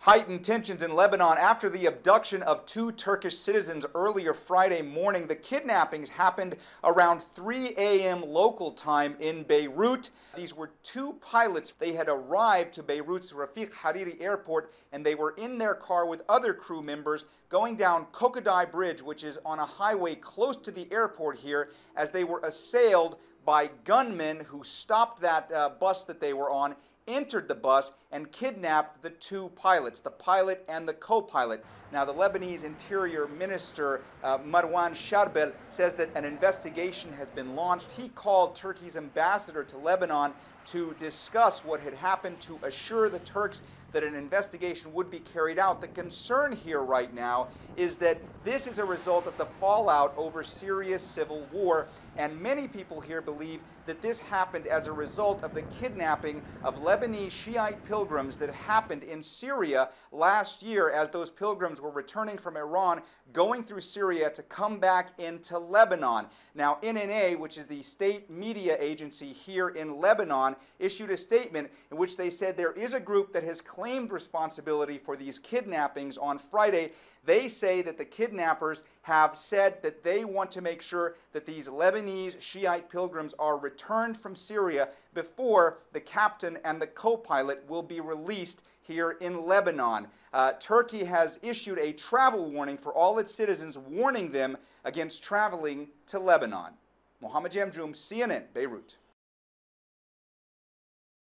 Heightened tensions in Lebanon after the abduction of two Turkish citizens earlier Friday morning. The kidnappings happened around 3 a.m. local time in Beirut. These were two pilots. They had arrived to Beirut's Rafiq Hariri airport, and they were in their car with other crew members going down Kokadai Bridge, which is on a highway close to the airport here, as they were assailed by gunmen who stopped that bus that they were on, entered the bus, and kidnapped the two pilots, the pilot and the co-pilot. Now, the Lebanese Interior Minister, Marwan Sharbel, says that an investigation has been launched. He called Turkey's ambassador to Lebanon to discuss what had happened, to assure the Turks that an investigation would be carried out. The concern here right now is that this is a result of the fallout over Syria's civil war, and many people here believe that this happened as a result of the kidnapping of Lebanese Shiite pilgrims that happened in Syria last year as those pilgrims were returning from Iran, going through Syria to come back into Lebanon. Now, NNA, which is the state media agency here in Lebanon, issued a statement in which they said there is a group that has claimed responsibility for these kidnappings on Friday. They say that the kidnappers have said that they want to make sure that these Lebanese Shiite pilgrims are returned from Syria before the captain and the co-pilot will be released here in Lebanon. Turkey has issued a travel warning for all its citizens, warning them against traveling to Lebanon. Mohammed Jamjoom, CNN, Beirut.